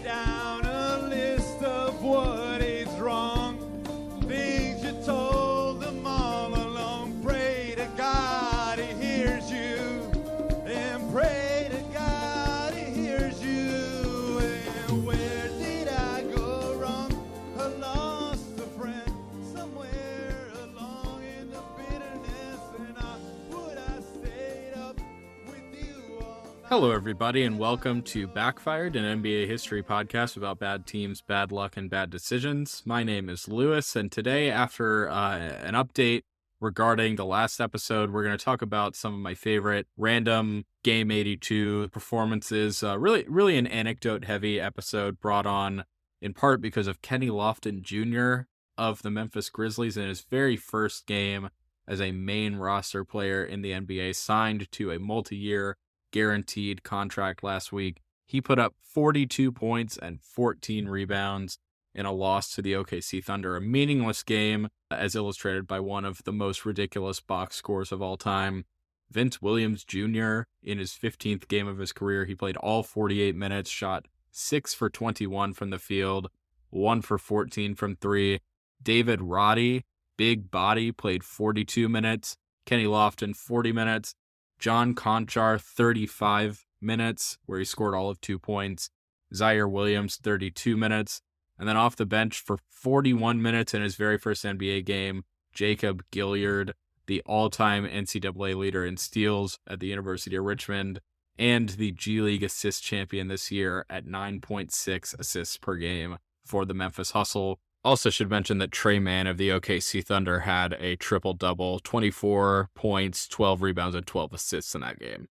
down a list of what is wrong. Things you told them all along. Pray to God he hears you. And pray to God he hears you. And where did I go wrong? I lost a friend somewhere along in the bitterness. And I would have stayed up with you all night. Hello, everybody, and welcome to Backfired, an NBA history podcast about bad teams, bad luck, and bad decisions. My name is Lewis, and today, after an update regarding the last episode, we're going to talk about some of my favorite random Game 82 performances. Really an anecdote-heavy episode brought on in part because of Kenny Lofton Jr. of the Memphis Grizzlies in his very first game as a main roster player in the NBA, signed to a multi-year guaranteed contract last week. He put up 42 points and 14 rebounds in a loss to the OKC Thunder, a meaningless game as illustrated by one of the most ridiculous box scores of all time. Vince Williams Jr. in his 15th game of his career, he played all 48 minutes, shot 6 for 21 from the field, 1 for 14 from 3. David Roddy, big body, played 42 minutes. Kenny Lofton, 40 minutes. John Conchar, 35 minutes, where he scored all of 2 points. Zaire Williams, 32 minutes. And then off the bench for 41 minutes in his very first NBA game, Jacob Gilyard, the all-time NCAA leader in steals at the University of Richmond, and the G League assist champion this year at 9.6 assists per game for the Memphis Hustle. Also should mention that Trey Mann of the OKC Thunder had a triple-double, 24 points, 12 rebounds, and 12 assists in that game.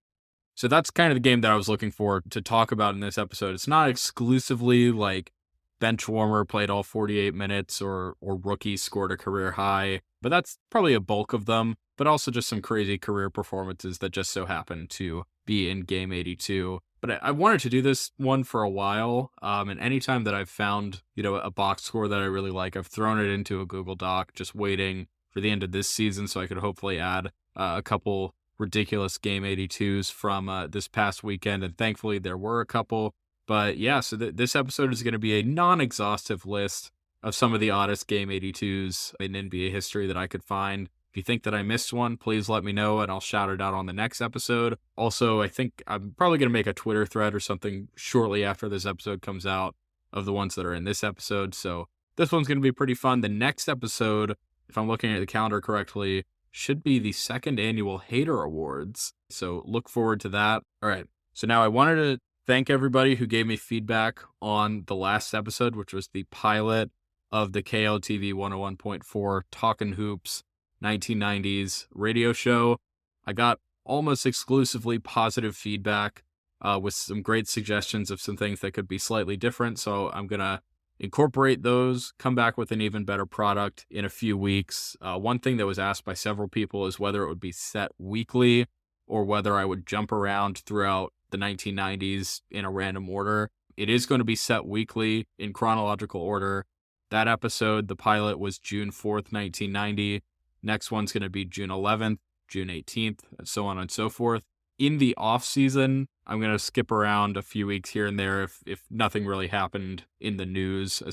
So that's kind of the game that I was looking for to talk about in this episode. It's not exclusively like benchwarmer played all 48 minutes or rookie scored a career high, but that's probably a bulk of them, but also just some crazy career performances that just so happen to be in Game 82. But I wanted to do this one for a while, and anytime that I've found, a box score that I really like, I've thrown it into a Google Doc, just waiting for the end of this season so I could hopefully add a couple ridiculous Game 82s from this past weekend, and thankfully there were a couple. But yeah, so this episode is going to be a non-exhaustive list of some of the oddest Game 82s in NBA history that I could find. If you think that I missed one, please let me know and I'll shout it out on the next episode. Also, I think I'm probably going to make a Twitter thread or something shortly after this episode comes out of the ones that are in this episode. So this one's going to be pretty fun. The next episode, if I'm looking at the calendar correctly, should be the second annual Hater Awards. So look forward to that. All right. So now I wanted to thank everybody who gave me feedback on the last episode, which was the pilot of the KLTB 101.4 Talkin' Hoops 1990s radio show. I got almost exclusively positive feedback with some great suggestions of some things that could be slightly different. So I'm going to incorporate those, come back with an even better product in a few weeks. One thing that was asked by several people is whether it would be set weekly or whether I would jump around throughout the 1990s in a random order. It is going to be set weekly in chronological order. That episode, the pilot, was June 4th, 1990. Next one's going to be June 11th, June 18th, and so on and so forth. In the off season, I'm going to skip around a few weeks here and there if nothing really happened in the news.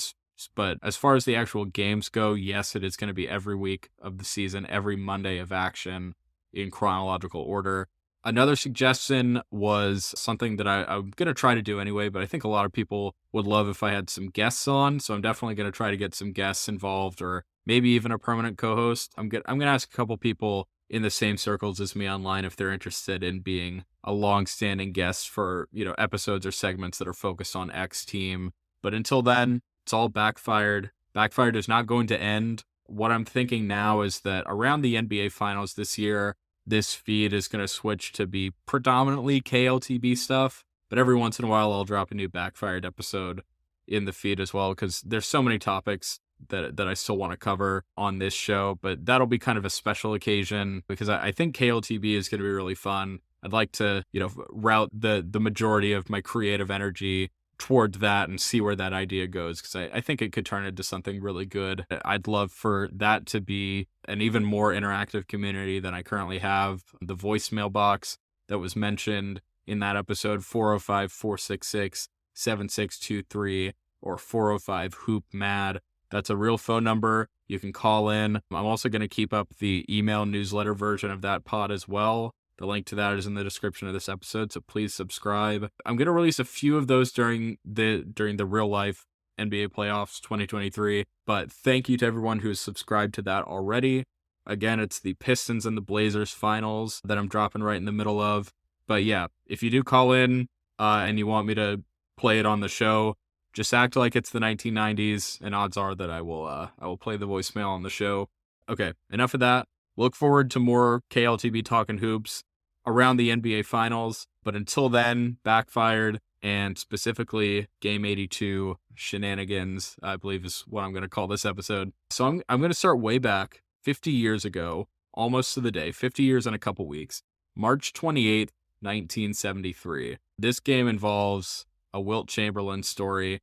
But as far as the actual games go, yes, it is going to be every week of the season, every Monday of action in chronological order. Another suggestion was something that I'm going to try to do anyway, but I think a lot of people would love if I had some guests on. So I'm definitely going to try to get some guests involved, or maybe even a permanent co-host. I'm going to ask a couple people in the same circles as me online if they're interested in being a long-standing guest for, episodes or segments that are focused on X team. But until then, it's all Backfired. Backfired is not going to end. What I'm thinking now is that around the NBA Finals this year, this feed is going to switch to be predominantly KLTB stuff, but every once in a while I'll drop a new Backfired episode in the feed as well, because there's so many topics that I still want to cover on this show, but that'll be kind of a special occasion because I think KLTB is going to be really fun. I'd like to, route the majority of my creative energy toward that and see where that idea goes, because I think it could turn into something really good. I'd love for that to be an even more interactive community than I currently have. The voicemail box that was mentioned in that episode, 405-466 888-7623 or 405-HOOP-MAD. That's a real phone number. You can call in. I'm also going to keep up the email newsletter version of that pod as well. The link to that is in the description of this episode, so please subscribe. I'm going to release a few of those during the real life NBA playoffs 2023, but thank you to everyone who has subscribed to that already. Again, it's the Pistons and the Blazers finals that I'm dropping right in the middle of. But yeah, if you do call in and you want me to play it on the show, just act like it's the 1990s, and odds are that I will play the voicemail on the show. Okay, enough of that. Look forward to more KLTB Talking Hoops around the NBA Finals. But until then, Backfired, and specifically Game 82 Shenanigans, I believe is what I'm going to call this episode. So I'm going to start way back, 50 years ago, almost to the day, 50 years and a couple weeks, March 28th, 1973. This game involves a Wilt Chamberlain story.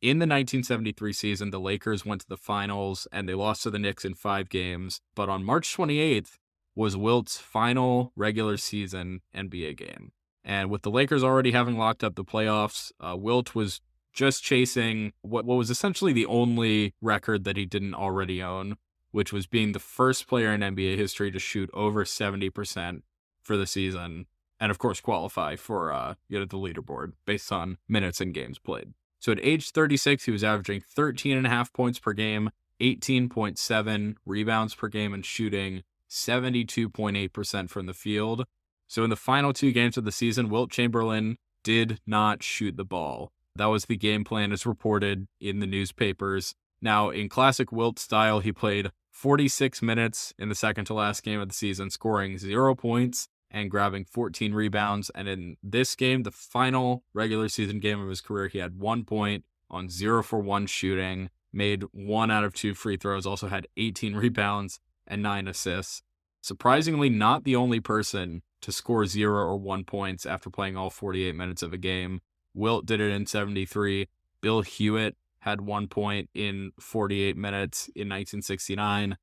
In the 1973 season, the Lakers went to the finals and they lost to the Knicks in 5 games. But on March 28th was Wilt's final regular season NBA game. And with the Lakers already having locked up the playoffs, Wilt was just chasing what was essentially the only record that he didn't already own, which was being the first player in NBA history to shoot over 70% for the season. And of course, qualify for the leaderboard based on minutes and games played. So at age 36, he was averaging 13.5 points per game, 18.7 rebounds per game, and shooting 72.8% from the field. So in the final 2 games of the season, Wilt Chamberlain did not shoot the ball. That was the game plan as reported in the newspapers. Now, in classic Wilt style, he played 46 minutes in the second to last game of the season, scoring 0 points and grabbing 14 rebounds. And in this game, the final regular season game of his career, he had 1 point on 0 for 1 shooting, made 1 out of 2 free throws, also had 18 rebounds and 9 assists. Surprisingly, not the only person to score 0 or 1 points after playing all 48 minutes of a game. Wilt did it in 73. Bill Hewitt had 1 point in 48 minutes in 1969.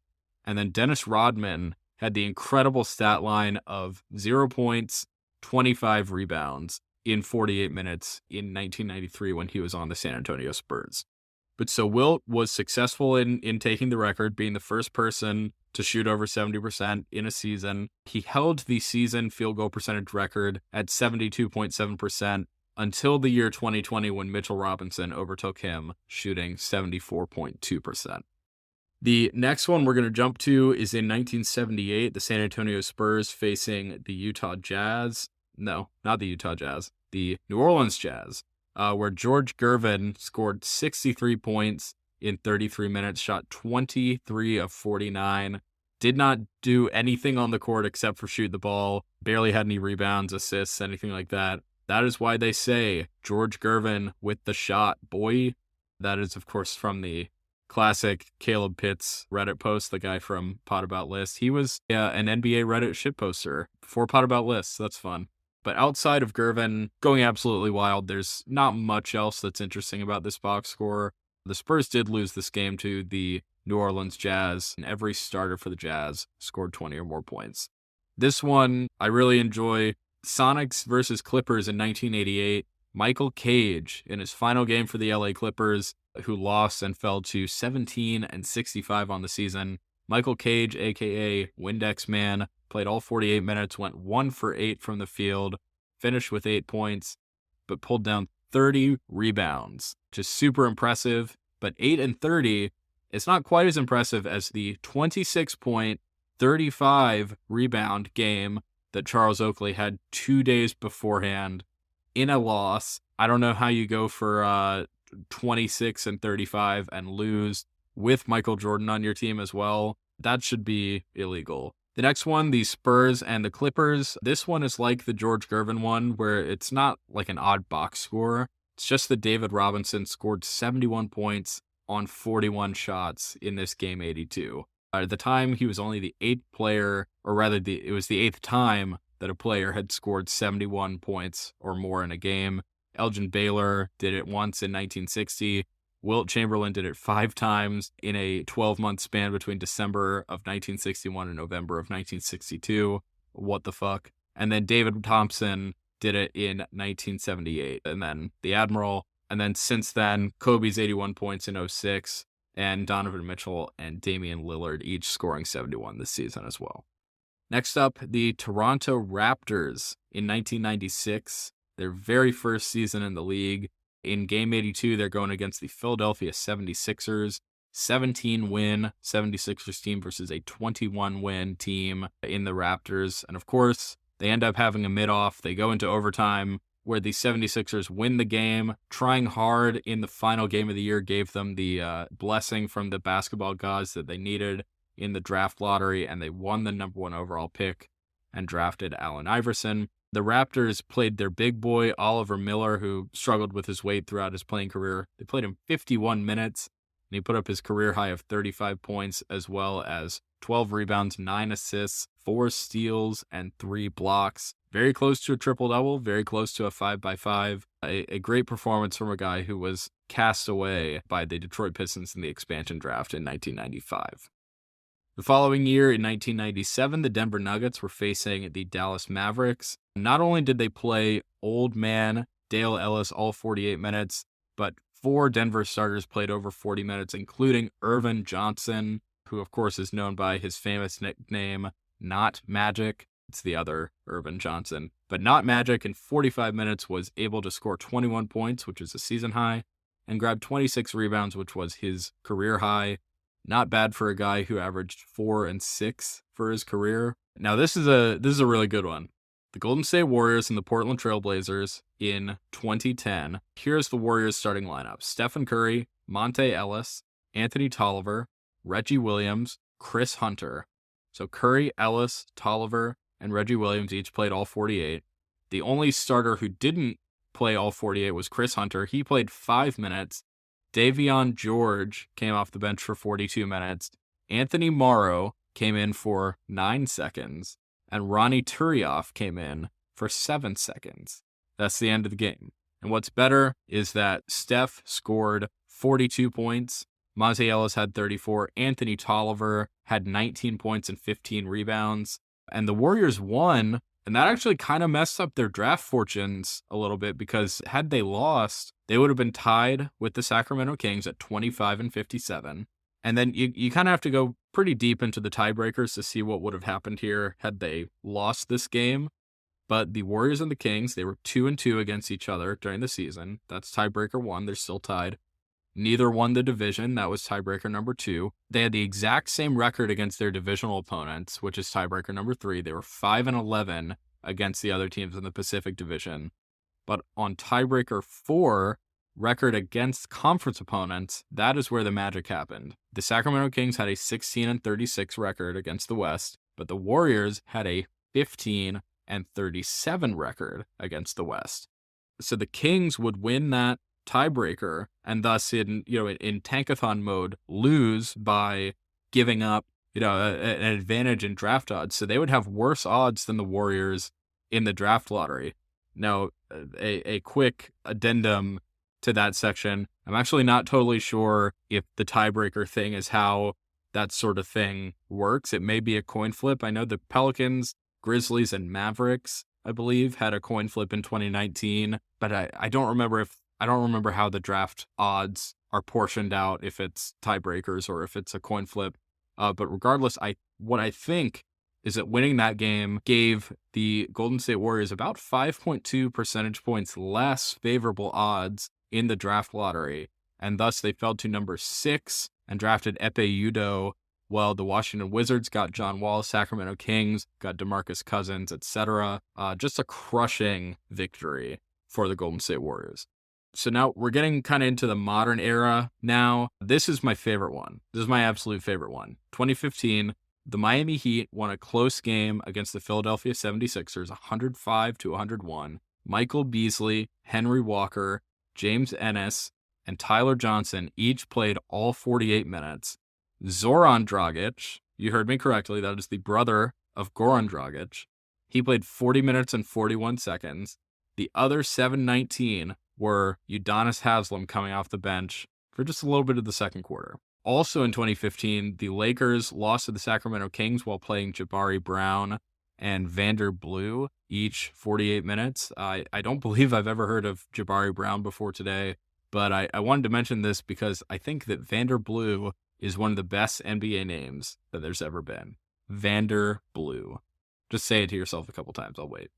And then Dennis Rodman had the incredible stat line of 0 points, 25 rebounds in 48 minutes in 1993 when he was on the San Antonio Spurs. But so Wilt was successful in taking the record, being the first person to shoot over 70% in a season. He held the season field goal percentage record at 72.7% until the year 2020 when Mitchell Robinson overtook him, shooting 74.2%. The next one we're going to jump to is in 1978, the San Antonio Spurs facing the Utah Jazz. No, not the Utah Jazz, the New Orleans Jazz, where George Gervin scored 63 points in 33 minutes, shot 23 of 49, did not do anything on the court except for shoot the ball, barely had any rebounds, assists, anything like that. That is why they say George Gervin with the shot, boy. That is, of course, from the classic Caleb Pitts Reddit post, the guy from Pod About List. He was an NBA Reddit shitposter for Pod About List. That's fun. But outside of Gervin going absolutely wild, there's not much else that's interesting about this box score. The Spurs did lose this game to the New Orleans Jazz, and every starter for the Jazz scored 20 or more points. This one I really enjoy. Sonics versus Clippers in 1988. Michael Cage in his final game for the LA Clippers, who lost and fell to 17-65 on the season. Michael Cage, aka Windex Man, played all 48 minutes, went 1 for 8 from the field, finished with 8 points, but pulled down 30 rebounds. Just super impressive. But 8 and 30 is not quite as impressive as the 26-point, 35 rebound game that Charles Oakley had 2 days beforehand in a loss. I don't know how you go for 26 and 35 and lose with Michael Jordan on your team as well. That should be illegal. The next one, the Spurs and the Clippers. This one is like the George Gervin one, where it's not like an odd box score. It's just that David Robinson scored 71 points on 41 shots in this game 82. At the time, he was only the 8th player, or rather, it was the 8th time that a player had scored 71 points or more in a game. Elgin Baylor did it once in 1960. Wilt Chamberlain did it 5 times in a 12-month span between December of 1961 and November of 1962. What the fuck? And then David Thompson did it in 1978. And then the Admiral. And then since then, Kobe's 81 points in 06, and Donovan Mitchell and Damian Lillard each scoring 71 this season as well. Next up, the Toronto Raptors in 1996, their very first season in the league. In Game 82, they're going against the Philadelphia 76ers. 17-win 76ers team versus a 21-win team in the Raptors. And of course, they end up having a mid-off. They go into overtime where the 76ers win the game. Trying hard in the final game of the year gave them the blessing from the basketball gods that they needed in the draft lottery, and they won the number 1 overall pick and drafted Allen Iverson. The Raptors played their big boy, Oliver Miller, who struggled with his weight throughout his playing career. They played him 51 minutes, and he put up his career high of 35 points, as well as 12 rebounds, 9 assists, 4 steals, and 3 blocks. Very close to a triple-double, very close to a 5x5. A great performance from a guy who was cast away by the Detroit Pistons in the expansion draft in 1995. The following year, in 1997, the Denver Nuggets were facing the Dallas Mavericks. Not only did they play old man Dale Ellis all 48 minutes, but 4 Denver starters played over 40 minutes, including Irvin Johnson, who of course is known by his famous nickname, Not Magic. It's the other Irvin Johnson. But Not Magic in 45 minutes was able to score 21 points, which is a season high, and grab 26 rebounds, which was his career high. Not bad for a guy who averaged 4 and 6 for his career. Now this is a really good one. The Golden State Warriors and the Portland Trail Blazers in 2010. Here's the Warriors starting lineup: Stephen Curry, Monte Ellis, Anthony Tolliver, Reggie Williams, Chris Hunter. So Curry, Ellis, Tolliver, and Reggie Williams each played all 48. The only starter who didn't play all 48 was Chris Hunter. He played 5 minutes. Davion George came off the bench for 42 minutes. Anthony Morrow came in for 9 seconds. And Ronnie Turioff came in for 7 seconds. That's the end of the game. And what's better is that Steph scored 42 points. Monte Ellis had 34. Anthony Tolliver had 19 points and 15 rebounds. And the Warriors won. And that actually kind of messed up their draft fortunes a little bit, because had they lost, they would have been tied with the Sacramento Kings at 25 and 57. And then you kind of have to go pretty deep into the tiebreakers to see what would have happened here had they lost this game. But the Warriors and the Kings, they were 2-2 against each other during the season. That's tiebreaker 1. They're still tied. Neither won the division. That was tiebreaker number 2. They had the exact same record against their divisional opponents, which is tiebreaker number 3. They were 5-11 against the other teams in the Pacific Division. But on tiebreaker 4, record against conference opponents, that is where the magic happened. The Sacramento Kings had a 16-36 record against the West, but the Warriors had a 15-37 record against the West. So the Kings would win that tiebreaker, and thus in tankathon mode lose by giving up an advantage in draft odds. So they would have worse odds than the Warriors in the draft lottery. Now, a quick addendum to that section: I'm actually not totally sure if the tiebreaker thing is how that sort of thing works. It may be a coin flip. I know the Pelicans, Grizzlies, and Mavericks, I believe, had a coin flip in 2019, but I don't remember how the draft odds are portioned out, if it's tiebreakers or if it's a coin flip. But regardless, what I think is that winning that game gave the Golden State Warriors about 5.2 percentage points less favorable odds in the draft lottery, and thus they fell to number 6 and drafted Epe Udoh, while the Washington Wizards got John Wall, Sacramento Kings got DeMarcus Cousins, etc. Just a crushing victory for the Golden State Warriors. So now we're getting kind of into the modern era now. This is my favorite one. This is my absolute favorite one. 2015, the Miami Heat won a close game against the Philadelphia 76ers, 105-101. Michael Beasley, Henry Walker, James Ennis, and Tyler Johnson each played all 48 minutes. Zoran Dragic, you heard me correctly, that is the brother of Goran Dragic. He played 40 minutes and 41 seconds. The other 719 were Udonis Haslem coming off the bench for just a little bit of the second quarter. Also in 2015, the Lakers lost to the Sacramento Kings while playing Jabari Brown. and Vander Blue, each 48 minutes. I don't believe I've ever heard of Jabari Brown before today, but I wanted to mention this because I think that Vander Blue is one of the best NBA names that there's ever been. Vander Blue. Just say it to yourself a couple times. I'll wait.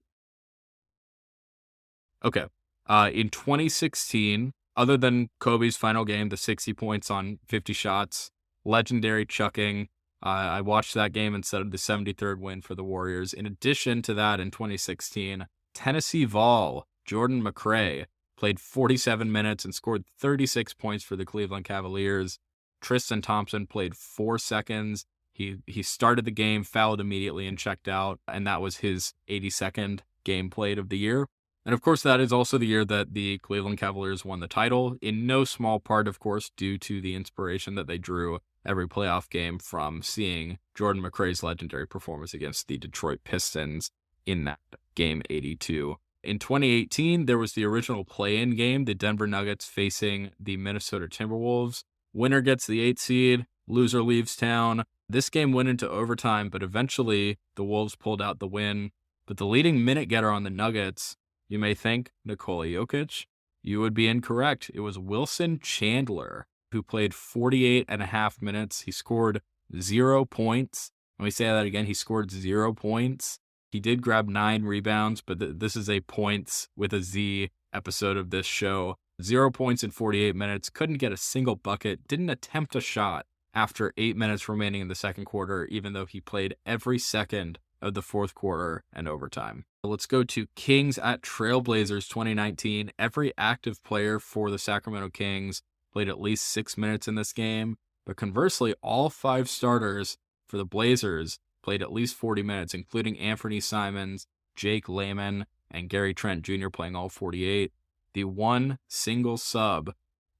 Okay. In 2016, other than Kobe's final game, the 60 points on 50 shots, legendary chucking, I watched that game instead of the 73rd win for the Warriors. In addition to that, in 2016, Tennessee Vol, Jordan McRae, played 47 minutes and scored 36 points for the Cleveland Cavaliers. Tristan Thompson played 4 seconds. He started the game, fouled immediately, and checked out, and that was his 82nd game played of the year. And of course, that is also the year that the Cleveland Cavaliers won the title, in no small part, of course, due to the inspiration that they drew every playoff game from seeing Jordan McRae's legendary performance against the Detroit Pistons in that game 82. In 2018, there was the original play-in game, the Denver Nuggets facing the Minnesota Timberwolves. Winner gets the 8th seed, loser leaves town. This game went into overtime, but eventually the Wolves pulled out the win. But the leading minute getter on the Nuggets, you may think Nikola Jokic. You would be incorrect. It was Wilson Chandler, who played 48.5 minutes. He scored 0 points. Let me say that again. He scored 0 points. He did grab 9 rebounds, but this is a points with a Z episode of this show. 0 points in 48 minutes. Couldn't get a single bucket. Didn't attempt a shot after 8 minutes remaining in the second quarter, even though he played every second of the fourth quarter and overtime. Let's go to Kings at Trailblazers 2019. Every active player for the Sacramento Kings played at least 6 minutes in this game, but conversely, all 5 starters for the Blazers played at least 40 minutes, including Anthony Simons, Jake Layman, and Gary Trent Jr. playing all 48. The one single sub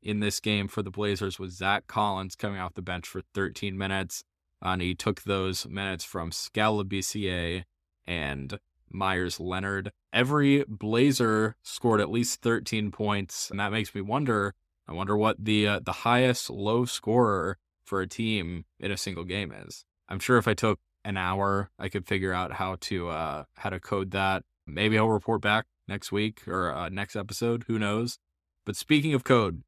in this game for the Blazers was Zach Collins coming off the bench for 13 minutes, and he took those minutes from Scalabissiere and Myers Leonard. Every Blazer scored at least 13 points, and that makes me wonder. I wonder what the highest low scorer for a team in a single game is. I'm sure if I took an hour, I could figure out how to code that. Maybe I'll report back next week or next episode. Who knows? But speaking of code,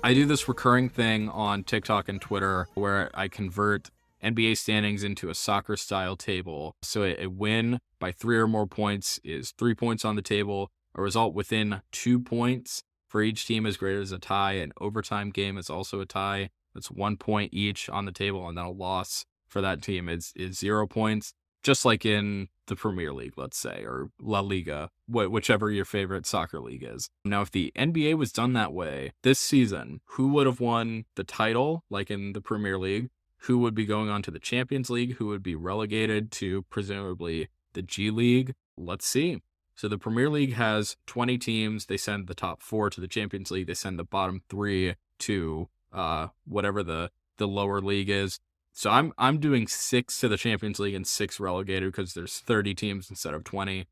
I do this recurring thing on TikTok and Twitter where I convert NBA standings into a soccer-style table. So a win by 3 or more points is 3 points on the table. A result within 2 points for each team is greater as a tie. An overtime game is also a tie. That's 1 point each on the table, and then a loss for that team is 0 points. Just like in the Premier League, let's say, or La Liga, whichever your favorite soccer league is. Now, if the NBA was done that way this season, who would have won the title, like in the Premier League? Who would be going on to the Champions League? Who would be relegated to presumably the G League? Let's see. So the Premier League has 20 teams. They send the top 4 to the Champions League. They send the bottom 3 to whatever the lower league is. So I'm doing 6 to the Champions League and 6 relegated because there's 30 teams instead of 20.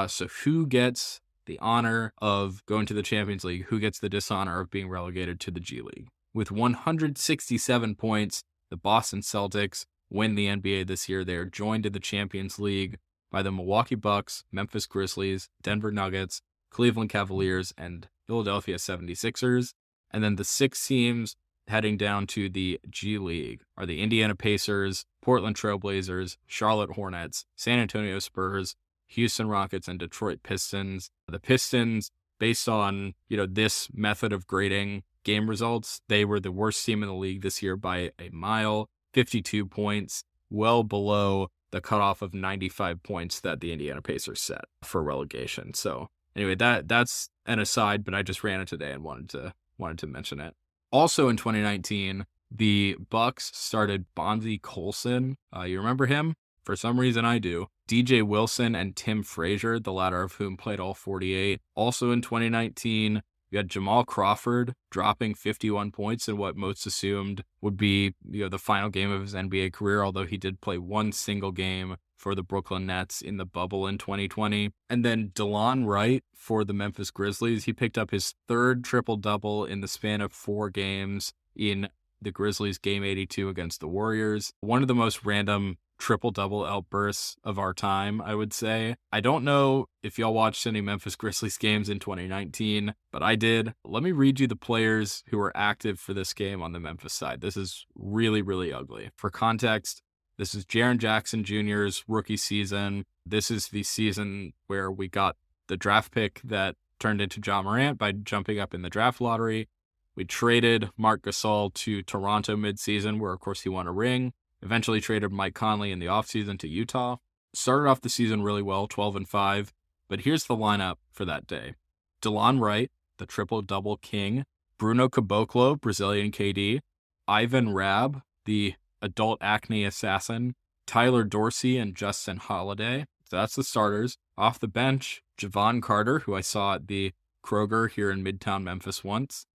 So who gets the honor of going to the Champions League? Who gets the dishonor of being relegated to the G League? With 167 points, the Boston Celtics win the NBA this year. They are joined in the Champions League by the Milwaukee Bucks, Memphis Grizzlies, Denver Nuggets, Cleveland Cavaliers, and Philadelphia 76ers. And then the 6 teams heading down to the G League are the Indiana Pacers, Portland Trailblazers, Charlotte Hornets, San Antonio Spurs, Houston Rockets, and Detroit Pistons. The Pistons, based on, this method of grading game results, they were the worst team in the league this year by a mile, 52 points, well below the cutoff of 95 points that the Indiana Pacers set for relegation. So anyway, that's an aside, but I just ran it today and wanted to mention it. Also in 2019, the Bucks started Bonzi Colson. You remember him? For some reason, I do. DJ Wilson and Tim Frazier, the latter of whom played all 48. Also in 2019, you had Jamal Crawford dropping 51 points in what most assumed would be, the final game of his NBA career, although he did play one single game for the Brooklyn Nets in the bubble in 2020. And then DeLon Wright for the Memphis Grizzlies. He picked up his 3rd triple-double in the span of 4 games in the Grizzlies game 82 against the Warriors. One of the most random triple-double outbursts of our time, I would say. I don't know if y'all watched any Memphis Grizzlies games in 2019, but I did. Let me read you the players who were active for this game on the Memphis side. This is really, really ugly. For context, this is Jaren Jackson Jr.'s rookie season. This is the season where we got the draft pick that turned into Ja Morant by jumping up in the draft lottery. We traded Marc Gasol to Toronto midseason, where, of course, he won a ring. Eventually traded Mike Conley in the offseason to Utah. Started off the season really well, 12-5. But here's the lineup for that day. DeLon Wright, the triple-double king. Bruno Caboclo, Brazilian KD. Ivan Rabb, the adult acne assassin. Tyler Dorsey and Justin Holiday. So that's the starters. Off the bench, Javon Carter, who I saw at the Kroger here in Midtown Memphis once.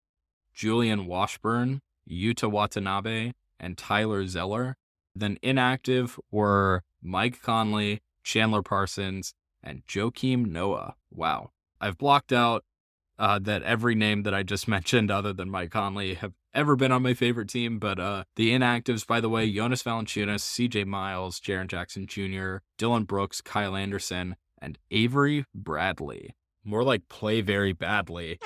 Julian Washburn, Yuta Watanabe, and Tyler Zeller. Then inactive were Mike Conley, Chandler Parsons, and Joakim Noah. Wow. I've blocked out that every name that I just mentioned other than Mike Conley have ever been on my favorite team, but the inactives, by the way, Jonas Valanciunas, CJ Miles, Jaren Jackson Jr., Dylan Brooks, Kyle Anderson, and Avery Bradley. More like play very badly.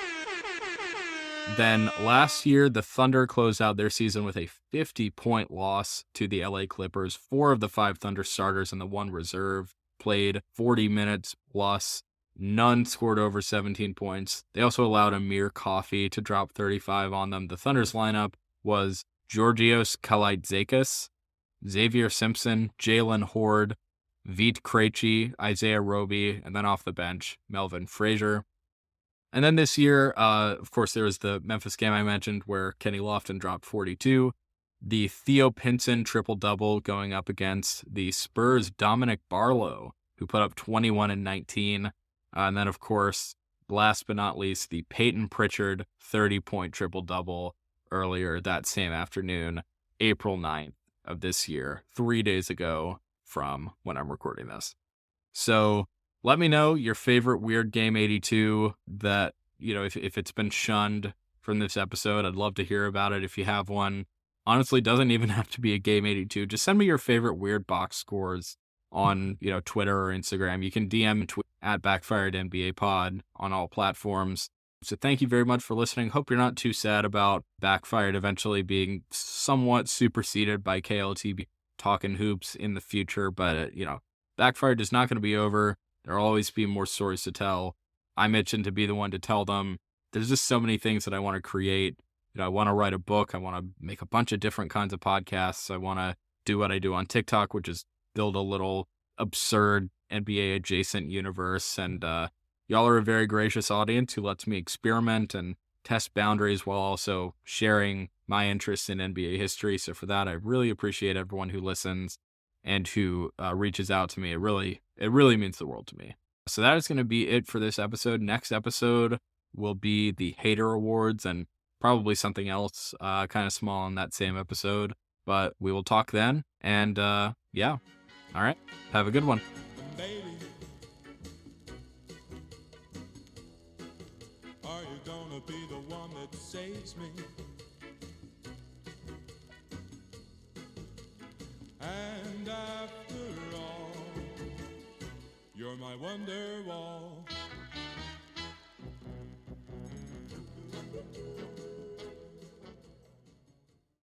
Then last year, the Thunder closed out their season with a 50-point loss to the LA Clippers. 4 of the 5 Thunder starters and the 1 reserve played 40 minutes plus. None scored over 17 points. They also allowed Amir Coffey to drop 35 on them. The Thunder's lineup was Georgios Kalaitzakis, Xavier Simpson, Jalen Horde, Vit Krejci, Isaiah Roby, and then off the bench, Melvin Frazier. And then this year, of course, there was the Memphis game I mentioned where Kenny Lofton dropped 42. The Theo Pinson triple-double going up against the Spurs' Dominic Barlow, who put up 21 and 19. And then, of course, last but not least, the Peyton Pritchard 30-point triple-double earlier that same afternoon, April 9th of this year, 3 days ago from when I'm recording this. So let me know your favorite weird game 82 that, you know, if it's been shunned from this episode. I'd love to hear about it if you have one. Honestly, doesn't even have to be a game 82. Just send me your favorite weird box scores on, you know, Twitter or Instagram. You can DM and tweet at Backfired NBA Pod on all platforms. So thank you very much for listening. Hope you're not too sad about Backfired eventually being somewhat superseded by KLTB Talking Hoops in the future. But, you know, Backfired is not going to be over. There'll always be more stories to tell. I'm itching to be the one to tell them. There's just so many things that I want to create. You know, I want to write a book. I want to make a bunch of different kinds of podcasts. I want to do what I do on TikTok, which is build a little absurd NBA adjacent universe. And y'all are a very gracious audience who lets me experiment and test boundaries while also sharing my interest in NBA history. So for that, I really appreciate everyone who listens and who reaches out to me. It really means the world to me. So that is going to be it for this episode. Next episode will be the Hater Awards and probably something else kind of small in that same episode. But we will talk then. And yeah. All right. Have a good one. Baby, are you gonna be the one that saves me? And after all, you're my wonder wall.